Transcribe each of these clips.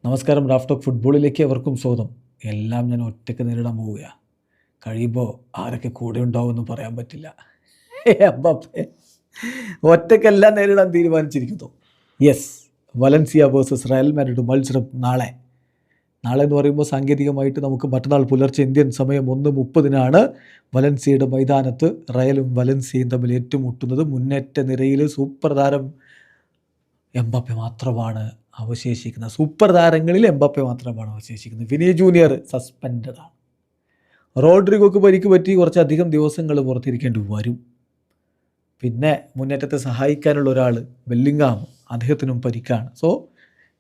നമസ്കാരം. Raf talk ഫുട്ബോളിലേക്ക് അവർക്കും സ്വാഗതം. എല്ലാം ഞാൻ ഒറ്റയ്ക്ക് നേരിടാൻ പോവുകയാണ്. കഴിയുമ്പോൾ ആരൊക്കെ കൂടെ ഉണ്ടാവുമെന്ന് പറയാൻ പറ്റില്ല. എംബാപ്പെ ഒറ്റയ്ക്കെല്ലാം നേരിടാൻ തീരുമാനിച്ചിരിക്കുന്നു. Yes, Valencia versus Real Madrid മത്സരം നാളെ എന്ന് പറയുമ്പോൾ സാങ്കേതികമായിട്ട് നമുക്ക് മറ്റന്നാൾ പുലർച്ചെ ഇന്ത്യൻ സമയം 1:30 വലൻസിയയുടെ മൈതാനത്ത് റയലും വലൻസിയയും തമ്മിൽ ഏറ്റുമുട്ടുന്നത്. മുന്നേറ്റ നിരയിൽ സൂപ്പർ താരം എംബാപ്പെ മാത്രമാണ് അവശേഷിക്കുന്നത്. സൂപ്പർ താരങ്ങളിൽ എംബാപ്പെ മാത്രമാണ് അവശേഷിക്കുന്നത്. വിനി ജൂനിയർ സസ്പെൻഡഡ് ആണ്. റോഡ്രിഗോക്ക് പരിക്ക് പറ്റി കുറച്ചധികം ദിവസങ്ങൾ പുറത്തിരിക്കേണ്ടി വരും. പിന്നെ മുന്നേറ്റത്തെ സഹായിക്കാനുള്ള ഒരാൾ ബെല്ലിംഗാം, അദ്ദേഹത്തിനും പരിക്കാണ്. സോ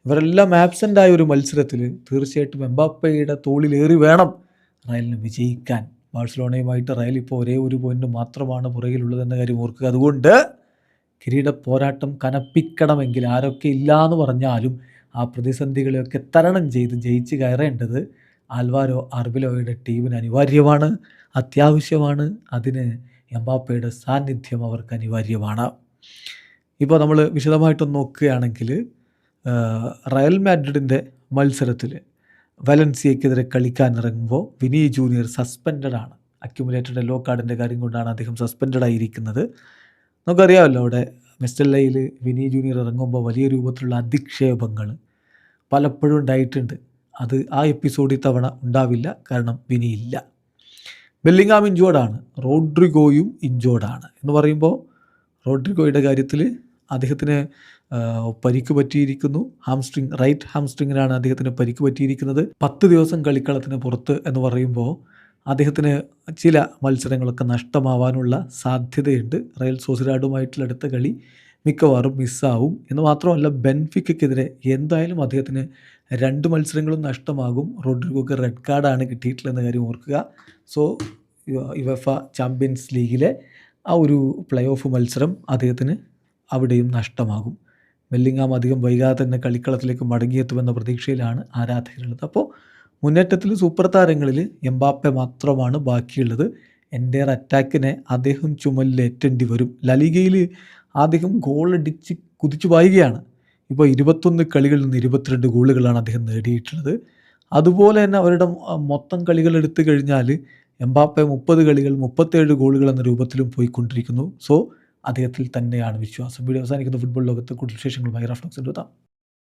ഇവരെല്ലാം ആബ്സെൻ്റ് ആയ ഒരു മത്സരത്തിൽ തീർച്ചയായിട്ടും എംബാപ്പയുടെ തോളിലേറി വേണം റയലിന് വിജയിക്കാൻ. ബാഴ്സലോണയുമായിട്ട് റയൽ ഇപ്പോൾ ഒരേ ഒരു പോയിന്റ് മാത്രമാണ് പുറകിലുള്ളതെന്ന കാര്യം ഓർക്കുക. അതുകൊണ്ട് കിരീട പോരാട്ടം കനപ്പിക്കണമെങ്കിൽ ആരൊക്കെ ഇല്ല എന്ന് പറഞ്ഞാലും ആ പ്രതിസന്ധികളെയൊക്കെ തരണം ചെയ്ത് ജയിച്ച് കയറേണ്ടത് ആൽവാരോ അർബിലോയുടെ ടീമിന് അനിവാര്യമാണ്, അത്യാവശ്യമാണ്. അതിന് എംബാപ്പയുടെ സാന്നിധ്യം അവർക്ക് അനിവാര്യമാണ്. ഇപ്പോൾ നമ്മൾ വിശദമായിട്ടൊന്ന് നോക്കുകയാണെങ്കിൽ റയൽ മാഡ്രിഡിൻ്റെ മത്സരത്തിൽ വലൻസിയക്കെതിരെ കളിക്കാൻ ഇറങ്ങുമ്പോൾ വിനി ജൂനിയർ സസ്പെൻഡഡ് ആണ്. അക്യുമുലേറ്റഡ് യെല്ലോ കാർഡിൻ്റെ കാര്യം കൊണ്ടാണ് അദ്ദേഹം സസ്പെൻഡഡ് ആയിരിക്കുന്നത്. നമുക്കറിയാമല്ലോ, അവിടെ മെസ്റ്റല്ലയിൽ വിനി ജൂനിയർ ഇറങ്ങുമ്പോൾ വലിയ രൂപത്തിലുള്ള അധിക്ഷേപങ്ങൾ പലപ്പോഴും ഉണ്ടായിട്ടുണ്ട്. അത് ആ എപ്പിസോഡ് ഇത്തവണ ഉണ്ടാവില്ല, കാരണം വിനി ഇല്ല. ബെല്ലിംഗാം ഇഞ്ചോർഡാണ്, റോഡ്രിഗോയും ഇഞ്ചോർഡാണ്. എന്ന് പറയുമ്പോൾ റോഡ്രിഗോയുടെ കാര്യത്തിൽ അദ്ദേഹത്തിന് പരിക്ക് പറ്റിയിരിക്കുന്നു. റൈറ്റ് ഹാംസ്ട്രിങ്ങിനാണ് അദ്ദേഹത്തിന് പരിക്ക് പറ്റിയിരിക്കുന്നത്. 10 ദിവസം കളിക്കളത്തിന് പുറത്ത് എന്ന് പറയുമ്പോൾ അദ്ദേഹത്തിന് ചില മത്സരങ്ങളൊക്കെ നഷ്ടമാവാനുള്ള സാധ്യതയുണ്ട്. റയൽ സോസിഡാഡുമായിട്ടുള്ള അടുത്ത കളി മിക്കവാറും മിസ്സാവും. എന്ന് മാത്രമല്ല, ബെൻഫിക്കയ്ക്കെതിരെ എന്തായാലും അദ്ദേഹത്തിന് 2 മത്സരങ്ങളും നഷ്ടമാകും. റോഡ്രിഗോക്ക് റെഡ് കാർഡാണ് കിട്ടിയിട്ടുള്ളതെന്ന കാര്യം ഓർക്കുക. സോ യുവേഫ ചാമ്പ്യൻസ് ലീഗിലെ ആ ഒരു പ്ലേ ഓഫ് മത്സരം അദ്ദേഹത്തിന് അവിടെയും നഷ്ടമാകും. ബെല്ലിംഗാം അധികം വൈകാതെ തന്നെ കളിക്കളത്തിലേക്ക് മടങ്ങിയെത്തുമെന്ന പ്രതീക്ഷയിലാണ് ആരാധകരുള്ളത്. അപ്പോൾ മുന്നേറ്റത്തിൽ സൂപ്പർ താരങ്ങളിൽ എംബാപ്പെ മാത്രമാണ് ബാക്കിയുള്ളത്. എൻ്റെ അറ്റാക്കിനെ അദ്ദേഹം ചുമലിലേറ്റേണ്ടി വരും. ലലിഗയിൽ അദ്ദേഹം ഗോളടിച്ച് കുതിച്ചു പായുകയാണ്. ഇപ്പോൾ 21 കളികളിൽ നിന്ന് 22 ഗോളുകളാണ് അദ്ദേഹം നേടിയിട്ടുള്ളത്. അതുപോലെ തന്നെ അവരുടെ മൊത്തം കളികൾ എടുത്തു കഴിഞ്ഞാൽ എംബാപ്പെ 30 കളികൾ 37 ഗോളുകൾ എന്ന രൂപത്തിലും പോയിക്കൊണ്ടിരിക്കുന്നു. സോ അദ്ദേഹത്തിൽ തന്നെയാണ് വിശ്വാസം. വീഡിയോ അവസാനിക്കുന്ന ഫുട്ബോൾ ലോകത്ത് കൂടുതൽ വിശേഷങ്ങളുമായി റാഫ് ടോക്സിൽ എത്താം.